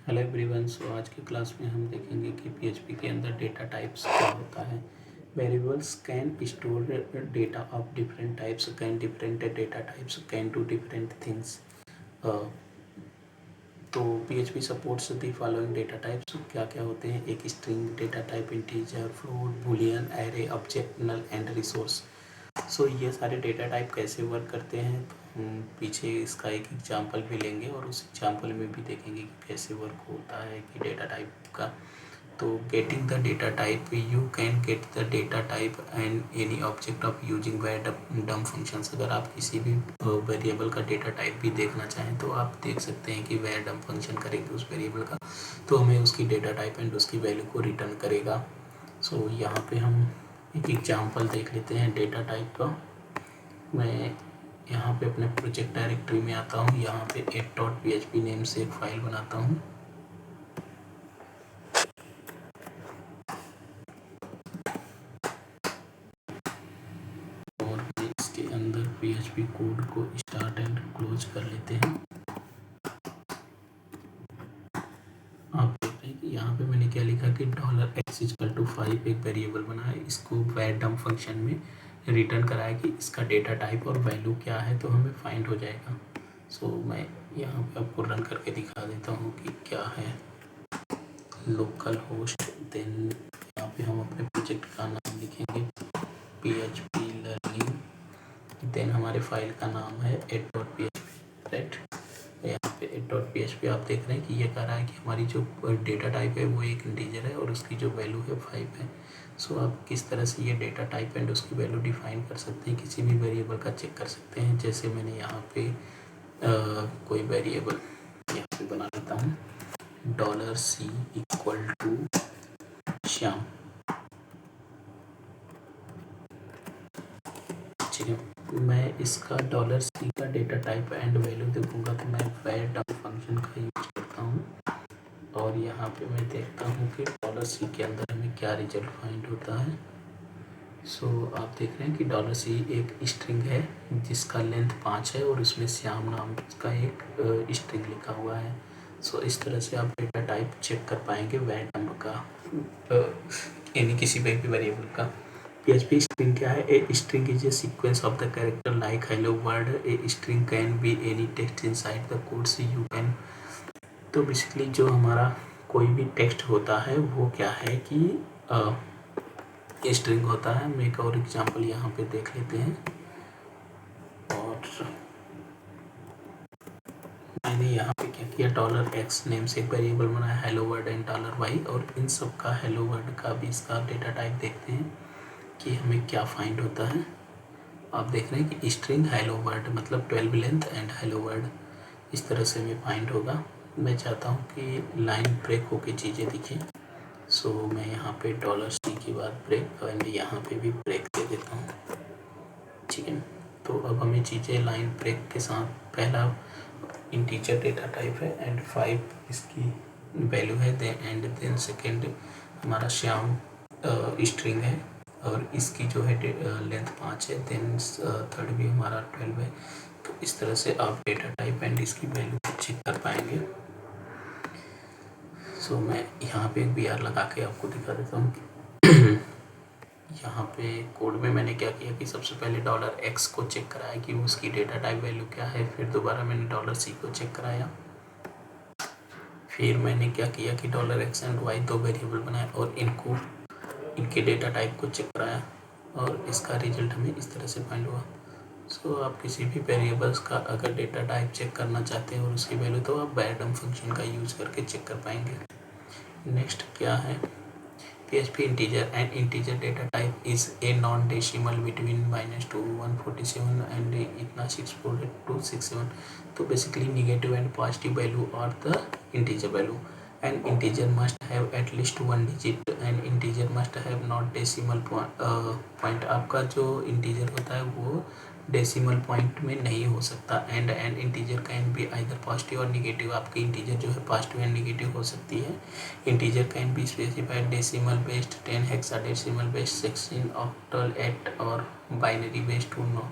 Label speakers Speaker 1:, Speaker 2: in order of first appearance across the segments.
Speaker 1: Hello everyone. सो आज की class में हम देखेंगे कि पीएचपी के अंदर डेटा टाइप्स क्या होता है। Variables can store data of different types, can different data types can do different things. तो PHP supports the following data types. क्या क्या होते हैं? एक string data type, integer, float, boolean, array, object, null and resource. सो ये सारे data type कैसे वर्क करते हैं, तो हम पीछे इसका एक एग्जांपल भी लेंगे और उस एग्जांपल में भी देखेंगे कि कैसे वर्क होता है कि डेटा टाइप का। तो getting the data type, you can get the data type and any object of using डम फंक्शंस। अगर आप किसी भी वेरिएबल का डेटा टाइप भी देखना चाहें तो आप देख सकते हैं कि वेर डम फंक्शन करेंगे उस वेरिएबल का, तो हमें उसकी डेटा टाइप एंड उसकी वैल्यू को रिटर्न करेगा। सो यहाँ पे हम एक एग्जांपल देख लेते हैं डेटा टाइप का। मैं यहाँ पे अपने प्रोजेक्ट डायरेक्टरी में आता हूँ, यहाँ पे get.php नेम से एक फाइल बनाता हूँ। और इसके अंदर PHP कोड को स्टार्ट एंड क्लोज कर लेते हैं। आप देख रहे हैं कि यहाँ पे मैंने क्या लिखा कि $x=5 एक वेरिएबल बना है, इसको var_डम फंक्शन में रिटर्न कराया कि इसका डेटा टाइप और वैल्यू क्या है, तो हमें फाइंड हो जाएगा। सो मैं यहाँ पे आपको रन करके दिखा देता हूँ कि क्या है। लोकल होस्ट, देन यहाँ पे हम अपने प्रोजेक्ट का नाम लिखेंगे PHP लर्निंग, देन हमारे फाइल का नाम है get.php, राइट। यहाँ पे get.php आप देख रहे हैं कि ये कह रहा है कि हमारी जो डेटा टाइप है वो एक इंटीजर है और उसकी जो वैल्यू है 5 है। सो आप किस तरह से ये डेटा टाइप एंड उसकी वैल्यू डिफाइन कर सकते हैं, किसी भी वेरिएबल का चेक कर सकते हैं। जैसे मैंने यहाँ पे कोई वेरिएबल यहाँ पे बना लेता हूँ, $C = श्याम, ठीक है। मैं इसका $C का डेटा टाइप एंड वैल्यू देखूंगा तो मैं var_डम फंक्शन का यूज करता हूँ और यहाँ पे मैं देखता हूँ कि $C के अंदर हमें क्या रिजल्ट फाइंड होता है। सो आप देख रहे हैं कि $C एक स्ट्रिंग है जिसका लेंथ 5 है और उसमें श्याम नाम का एक स्ट्रिंग लिखा हुआ है। सो इस तरह से आप डेटा टाइप चेक कर पाएंगे var_डम का, यानी किसी भी वेरिएबल का। PHP स्ट्रिंग क्या है? A string is a sequence of the character like hello world. A string can be any text inside the code, से यू कैन। तो बेसिकली जो हमारा कोई भी टेक्स्ट होता है वो क्या है कि स्ट्रिंग होता है। हम एक और एग्जांपल यहाँ पे देख लेते हैं। और मैंने यहाँ पे क्या किया, $x नेम से एक वेरिएबल बनाया, हेलो वर्ल्ड एंड $y, और इन सब का हेलो वर्ल्ड का भी इसका डेटा टाइप देखते हैं कि हमें क्या फाइंड होता है। आप देख रहे हैं कि स्ट्रिंग हेलो वर्ल्ड मतलब 12 लेंथ एंड हेलो वर्ल्ड, इस तरह से हमें फाइंड होगा। मैं चाहता हूँ कि लाइन ब्रेक होके चीज़ें दिखें। सो मैं यहाँ पे $C के बाद ब्रेक एंड यहाँ पे भी ब्रेक दे देता हूँ, ठीक है। तो अब हमें चीज़ें लाइन ब्रेक के साथ, पहला इंटीजर डेटा टाइप है एंड 5 इसकी वैल्यू है, देन सेकेंड हमारा श्याम स्ट्रिंग है और इसकी जो है लेंथ 5 है, देन थर्ड भी हमारा 12 है। तो इस तरह से आप डेटा टाइप एंड इसकी वैल्यू चेक कर पाएंगे। सो मैं यहाँ पे एक BR लगा के आपको दिखा देता हूँ कि यहाँ पे कोड में मैंने क्या किया कि सबसे पहले $x को चेक कराया कि उसकी डेटा टाइप वैल्यू क्या है, फिर दोबारा मैंने $C को चेक कराया, फिर मैंने क्या किया कि $x एंड y दो वेरिएबल बनाए और इनके डेटा टाइप को चेक कराया और इसका रिजल्ट हमें इस तरह से फाइंड हुआ। सो आप किसी भी वेरिएबल्स का अगर डेटा टाइप चेक करना चाहते हैं और उसकी वैल्यू, तो आप var_डम फंक्शन का यूज़ करके चेक कर पाएंगे। नेक्स्ट क्या है, PHP integer, and integer data type is a non-decimal between -2 147 and इतना 64267। तो basically negative and positive value और the integer value, and integer must have at least 1 digit, and integer must have not decimal point. आपका जो integer होता है वो decimal point में नहीं हो सकता। And integer can be either positive और निगेटिव, आपकी इंटीजर जो है पॉजिटिव एंड निगेटिव हो सकती है। Integer can be specified decimal based 10 hexadecimal based 16 octal 8 और binary based 2 9।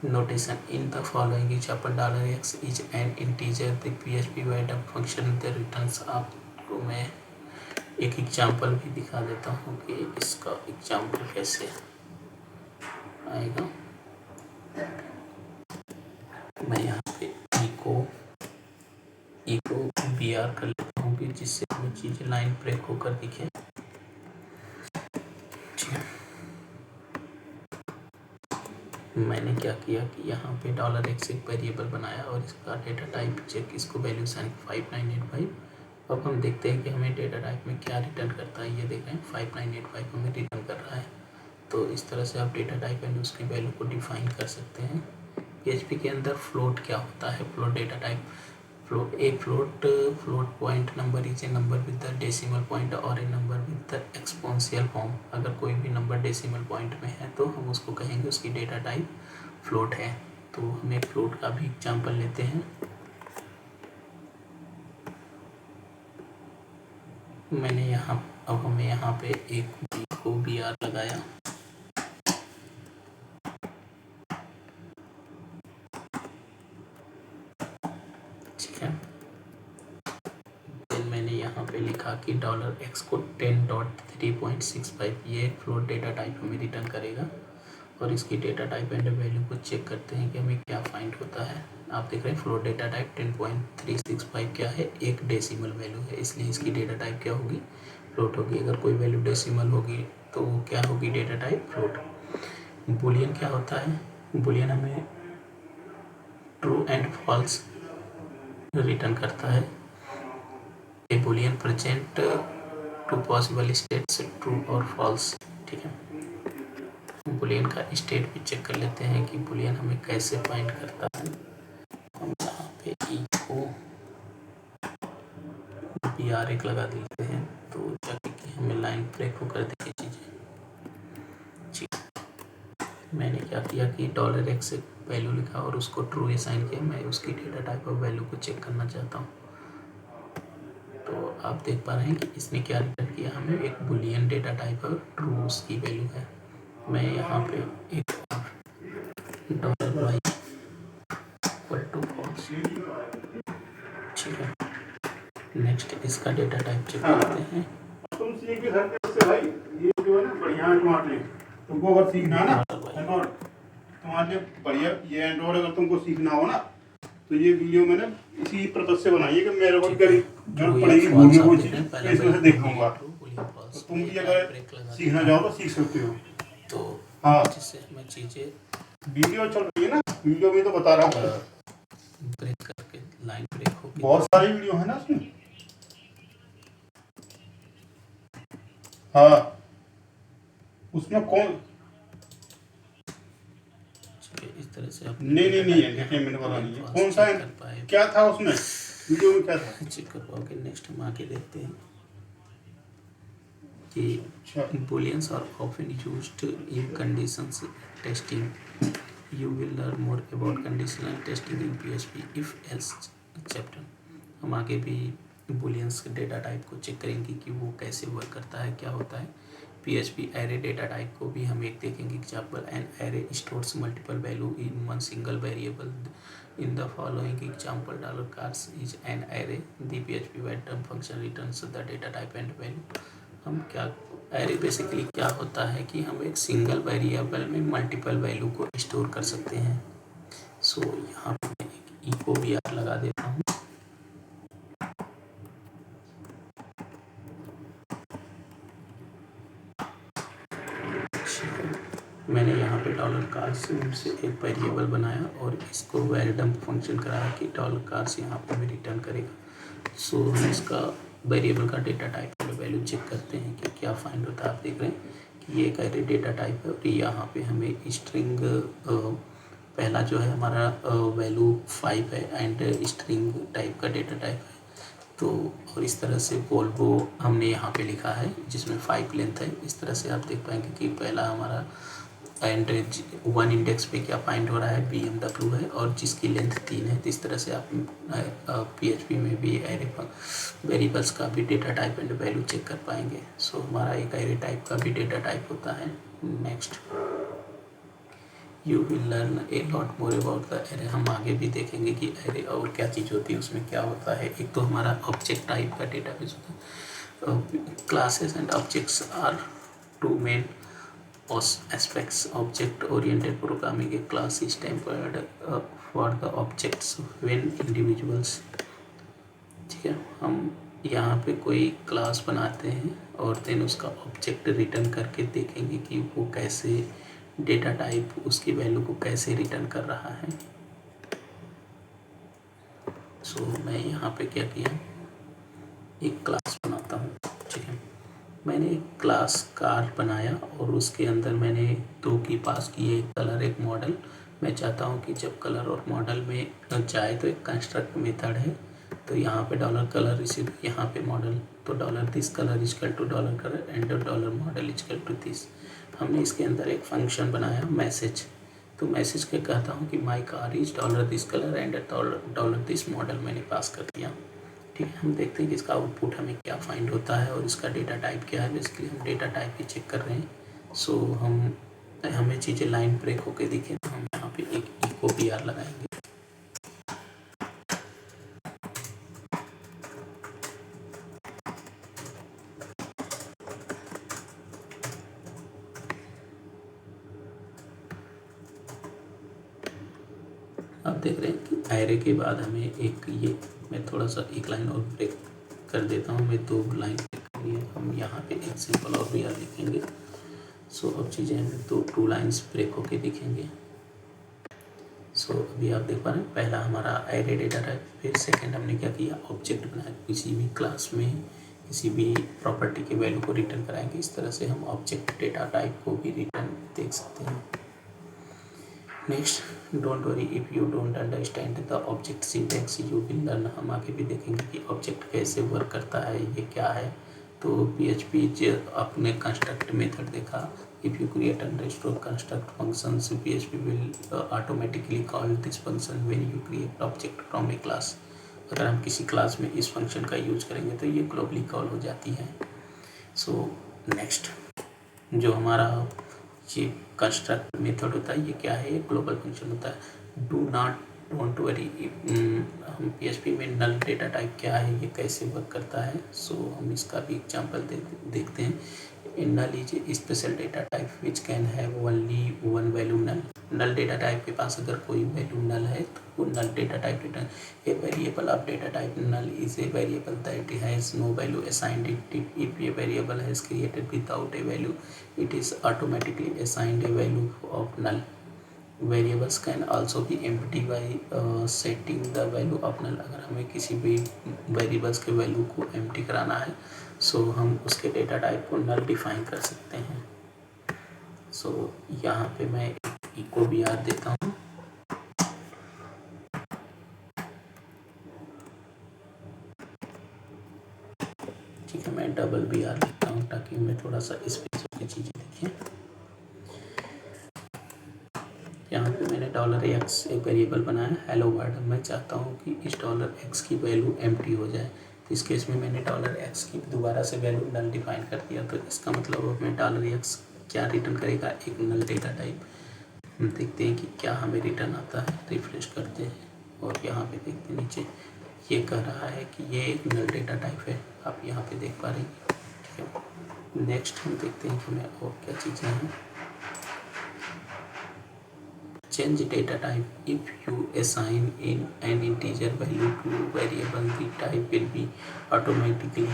Speaker 1: notation in the following example $x is an integer the php random function the returns। आपको मैं एक एग्जाम्पल भी दिखा देता हूँ कि इसका एग्जाम्पल कैसे आएगा। मैं यहाँ पे इको बी आर कर लेता हूँ कि जिससे हमें चीज़ें लाइन ब्रेक होकर दिखे। मैंने क्या किया कि यहाँ पे $x एक वेरिएबल बनाया और इसका डेटा टाइप चेक, इसको वैल्यू साइन 5985। अब हम देखते हैं कि हमें डेटा टाइप में क्या रिटर्न करता है। ये देख रहे हैं 5985 हमें रिटर्न कर रहा है। तो इस तरह से आप डेटा टाइप एंड उसकी वैल्यू को डिफाइन कर सकते हैं। PHP के अंदर फ्लोट क्या होता है, float data type. Float point number is a number with the decimal point और a number with the exponential form. अगर कोई भी नंबर डेसिमल पॉइंट में है तो हम उसको कहेंगे उसकी डेटा टाइप फ्लोट है। तो हम एक फ्लोट का भी एग्जाम्पल लेते हैं। अब हमें यहाँ पे एक बी को BR लगाया। ठीक है, मैंने यहाँ पे लिखा कि $x को 10.3.65 ये फ्लोट डेटा टाइप हमें रिटर्न करेगा। और इसकी डेटा टाइप एंड वैल्यू को चेक करते हैं कि हमें क्या फाइंड होता है। आप देख रहे हैं फ्लोट डेटा टाइप 10.365 क्या है, एक डेसिमल वैल्यू है, इसलिए इसकी डेटा टाइप क्या होगी, फ्लोट होगी। अगर कोई वैल्यू डेसिमल होगी तो क्या होगी, डेटा टाइप फ्लोट। बुलियन क्या होता है, बुलियन हमें ट्रू एंड फॉल्स रिटर्न करता है। A boolean present two possible states true और फॉल्स। ठीक है, बुलियन का स्टेट भी चेक कर लेते हैं कि बुलियन हमें कैसे फाइंड करता है। हम यहाँ पे इको BR एक लगा देते हैं तो जाके कि हमें लाइन ब्रेक होकर देखिए चीज़ें। ठीक, मैंने क्या किया कि $x एक वैल्यू लिखा और उसको ट्रू असाइन किया। मैं उसकी डेटा टाइप और वैल्यू को चेक करना चाहता हूँ। तो आप देख पा रहे हैं कि इसने क्या रिटर्न किया, हमें एक बुलियन डेटा टाइप और ट्रू उसकी वैल्यू है। मैं यहाँ पे एक $y इक्वल टू फॉल्स। ठीक है, नेक्स्ट इसका डेटा टाइप चेक करते हैं।
Speaker 2: तुम सीख भी सकते हो भाई, ये जो है ना बढ़िया तुम्हारे लिए, तुमको अगर सीखना ना एंड्रॉइड तुम्हारे लिए बढ़िया, ये एंड्रॉइड अगर तुमको सीखना हो ना तो ये वीडियो मैंने इसी पर्पज से बनाई है कि मेरे को जरूरत पड़ेगी भूलने को चीज़ इसमें से देख लूँगा। तो तुम भी अगर सीखना चाहो तो सीख सकते हो।
Speaker 1: तो
Speaker 2: हाँ,
Speaker 1: जिससे हमें चीज़ें
Speaker 2: वीडियो चल रही है ना, वीडियो में तो बता रहा हूँ,
Speaker 1: ब्रेक करके लाइन ब्रेक हो गई।
Speaker 2: बहुत सारी वीडियो है ना उसमें। हाँ, उसमें कौन
Speaker 1: इस तरह से आप
Speaker 2: नहीं देखिए मैंने बता नहीं है कौन सा है, क्या था उसमें वीडियो में, क्या था
Speaker 1: चेक कर पाओगे। नेक्स्ट हम आके देखते हैं कि booleans are often used in conditions testing. You will learn more about conditional testing in PHP if else chapter. हम आगे भी बुलियंस के डेटा टाइप को चेक करेंगे कि वो कैसे वर्क करता है, क्या होता है। PHP एरे डेटा टाइप को भी हम एक देखेंगे example. An array stores multiple value in one single variable. In the following example $cars is an array the PHP random function returns the data type and value। हम क्या, array basically क्या होता है कि हम एक सिंगल वेरिएबल में multiple value को स्टोर कर सकते हैं। सो यहाँ पे मैं एक इको BR लगा देता हूँ। मैंने यहाँ पे $cars से एक वेरिएबल बनाया और इसको रैंडम फंक्शन कराया कि $cars यहाँ पे भी रिटर्न करेगा। सो हम इसका वेरिएबल का डेटा टाइप और वैल्यू चेक करते हैं कि क्या फाइंड होता है। आप देख रहे हैं कि ये एक एरे डेटा टाइप है और यहाँ पे हमें स्ट्रिंग पहला जो है हमारा वैल्यू 5 है एंड स्ट्रिंग टाइप का डेटा टाइप है। तो और इस तरह से वोल्वो हमने यहाँ पे लिखा है जिसमें 5 लेंथ है। इस तरह से आप देख पाएंगे कि पहला हमारा एंड 1 इंडेक्स पे क्या फाइंड हो रहा है, BMW है और जिसकी लेंथ 3 है। तो इस तरह से आप PHP में भी एरे वेरिएबल्स का भी data type and value check कर पाएंगे। सो हमारा एक एरे टाइप का भी डेटा टाइप होता है। Next you will learn a lot more about the array. हम आगे भी देखेंगे कि एरे और क्या चीज़ होती है, उसमें क्या होता है। एक तो हमारा ऑब्जेक्ट टाइप का डेटाबेस होता है। Classes and objects are two main aspects. Object oriented programming, a class is tempered for the objects when individuals। ठीक है, हम यहाँ पे कोई क्लास बनाते हैं और देन उसका ऑब्जेक्ट रिटर्न करके देखेंगे कि वो कैसे डेटा टाइप उसकी वैल्यू को कैसे रिटर्न कर रहा है। सो मैं यहाँ पे क्या किया, एक क्लास बनाता हूँ। ठीक है, मैंने एक क्लास कार बनाया और उसके अंदर मैंने दो की पास की, एक कलर एक मॉडल। मैं चाहता हूँ कि जब कलर और मॉडल में जाए तो एक कंस्ट्रक्ट मेथड है, तो यहाँ पे डॉलर कलर रिसीव, यहाँ पे मॉडल, तो dollar this colour is equal to dollar colour and dollar model is equal to this. हमने इसके अंदर एक फंक्शन बनाया मैसेज, तो मैसेज के कहता हूँ कि my car is dollar this colour and dollar this model मैंने पास कर दिया। ठीक है, हम देखते हैं कि इसका आउटपुट हमें क्या फाइंड होता है और इसका डेटा टाइप क्या है। बेसिकली हम डेटा टाइप ही चेक कर रहे हैं। सो हमें चीज़ें लाइन ब्रेक होके दिखे तो हम यहाँ पे एक इको BR लगाएंगे। आप देख रहे हैं कि एरे के बाद हमें एक ये, मैं थोड़ा सा एक लाइन और ब्रेक कर देता हूँ, मैं 2 लाइन ब्रेक करनी है। हम यहाँ पे एक सिंपल और BR लिखेंगे। सो अब चीज़ें हमें 2 लाइन्स ब्रेक होके दिखेंगे। सो अभी आप देख पा रहे हैं, पहला हमारा एरे डेटा टाइप, फिर सेकंड हमने क्या किया, ऑब्जेक्ट बनाया। किसी भी क्लास में किसी भी प्रॉपर्टी के वैल्यू को रिटर्न कराएंगे। इस तरह से हम ऑब्जेक्ट डेटा टाइप को भी रिटर्न देख सकते हैं। Next, don't worry if you don't understand the object syntax you will learn. हम आगे भी देखेंगे कि ऑब्जेक्ट कैसे वर्क करता है, ये क्या है। तो PHP जो अपने कंस्ट्रक्ट मेथड देखा, if you create underscore construct functions PHP will automatically call this function when you create object from A class. अगर हम किसी क्लास में इस फंक्शन का यूज करेंगे तो ये ग्लोबली कॉल हो जाती है। सो नेक्स्ट, जो हमारा ये कंस्ट्रक्ट मेथड होता है, ये क्या है, ये ग्लोबल फंक्शन होता है। डोंट वरी, हम PHP में नल डेटा टाइप क्या है, ये कैसे वर्क करता है। सो हम इसका भी एग्जांपल देखते हैं। Null is a special data type which can have only one value null. Null data type के पास अगर कोई वैल्यू नल है तो वो null data type return. A variable of data type null is a variable that has no value assigned it. If a variable has created without a value it is automatically assigned a value of null. Variables can also be empty by setting the value of null। अगर हमें किसी भी variables के value को empty कराना है, सो हम उसके डेटा टाइप को नल डिफाइन कर सकते हैं। सो यहाँ पे मैं इको BR देता हूँ। ठीक है, मैं डबल BR लिखता हूँ ताकि मैं थोड़ा सा स्पेस की चीज़ें देखें। यहाँ पे मैंने $x एक वेरिएबल बनाया हेलो वर्ल्ड। मैं चाहता हूँ कि इस $x की वैल्यू एम्प्टी हो जाए, तो इस केस में मैंने $x की दोबारा से वैल्यू नल डिफाइन कर दिया। तो इसका मतलब हमें $x क्या रिटर्न करेगा, एक नल डेटा टाइप। हम देखते हैं कि क्या हमें रिटर्न आता है। रिफ्रेश करते हैं और यहाँ पे देखते हैं नीचे ये कह रहा है कि ये एक नल डेटा टाइप है, आप यहाँ पे देख पा रहे हैं। ठीक है, नेक्स्ट हम देखते हैं कि हमें और क्या चीज़ें हैं। Change data type if you assign in an integer value to variable, the type will be automatically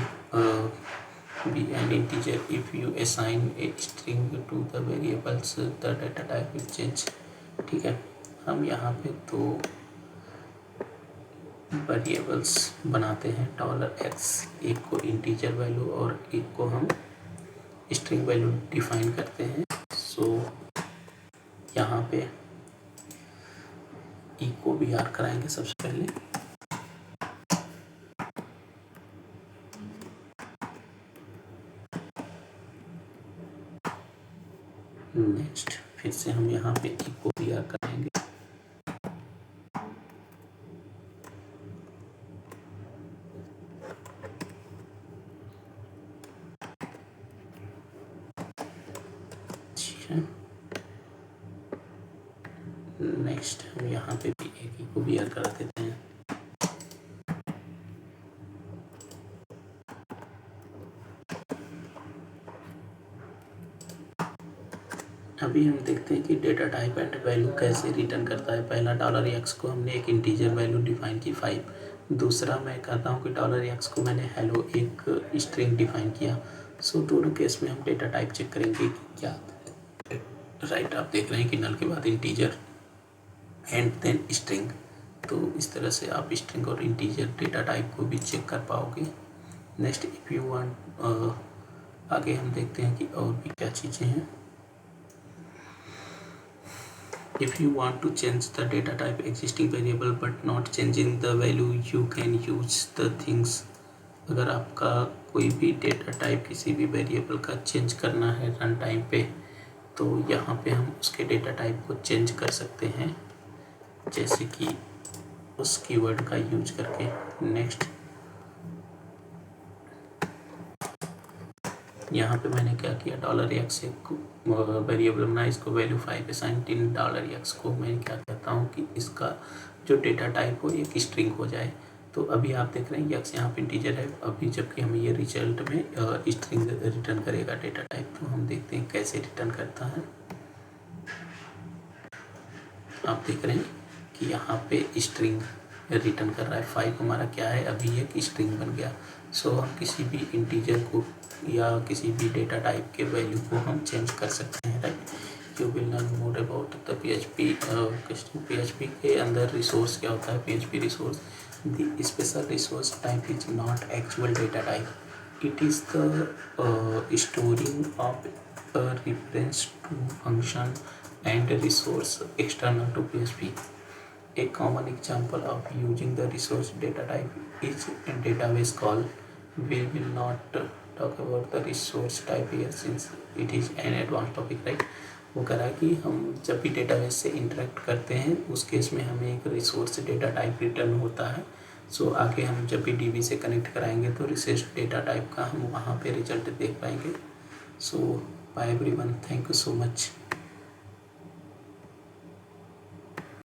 Speaker 1: be an integer. If you assign a string to the variables, the data type will change। ठीक है, हम यहाँ पे 2 variables बनाते हैं $x, एक को integer value और एक को हम स्ट्रिंग वैल्यू डिफाइन करते हैं। सो यहाँ पे इको BR कराएंगे सबसे पहले। नेक्स्ट फिर से हम यहाँ पे इको BR कराएंगे। ठीक है, नेक्स्ट हम यहाँ पे भी एक ही को बियर करा देते हैं। अभी हम देखते हैं कि डेटा टाइप एंड वैल्यू कैसे रिटर्न करता है। पहला $x को हमने एक इंटीजर वैल्यू डिफाइन की 5। दूसरा मैं कहता हूँ कि $x को मैंने हेलो एक स्ट्रिंग डिफाइन किया। सो दोनों केस में हम डेटा टाइप चेक करेंगे कि क्या राइट। आप देख रहे हैं कि नल के बाद इंटीजर एंड देन स्ट्रिंग। तो इस तरह से आप स्ट्रिंग और इंटीजर डेटा टाइप को भी चेक कर पाओगे। नेक्स्ट इफ़ यू वांट आगे हम देखते हैं कि और भी क्या चीज़ें हैं। If you want to change the data type existing variable but not changing the value, you can use the things। अगर आपका कोई भी डेटा टाइप किसी भी वेरिएबल का चेंज करना है रन टाइम पे, तो यहाँ पे हम उसके डेटा टाइप को चेंज कर सकते हैं, जैसे कि उस कीवर्ड का यूज करके। नेक्स्ट यहाँ पे मैंने क्या किया, $x एक वेरिएबल बनाया, इसको वैल्यू 5 असाइन इन $x को मैं क्या कहता हूँ कि इसका जो डेटा टाइप हो एक स्ट्रिंग हो जाए। तो अभी आप देख रहे हैं x यहाँ पे इंटीजर है, अभी जबकि हमें ये रिजल्ट में स्ट्रिंग रिटर्न करेगा डेटा टाइप। तो हम देखते हैं कैसे रिटर्न करता है। आप देख रहे हैं कि यहाँ पे स्ट्रिंग रिटर्न कर रहा है। 5 हमारा क्या है, अभी एक स्ट्रिंग बन गया। सो हम किसी भी इंटीजर को या किसी भी डेटा टाइप के वैल्यू को हम चेंज कर सकते हैं, right. You will learn more about the PHP के अंदर रिसोर्स क्या होता है। PHP resource, the special resource type is not actual data type, it is the storing of reference to function and resource external to PHP. A common example of using the resource data type is a database call. We will not talk about the resource type here since it is an advanced topic, right? वो कह रहा है कि हम जब भी database से interact करते हैं उस केस में हमें एक रिसोर्स डेटा टाइप रिटर्न होता है। सो आगे हम जब भी DB से कनेक्ट कराएंगे तो रिसोर्स डेटा टाइप का हम वहाँ पे रिजल्ट देख पाएंगे। So bye everyone, thank you so much.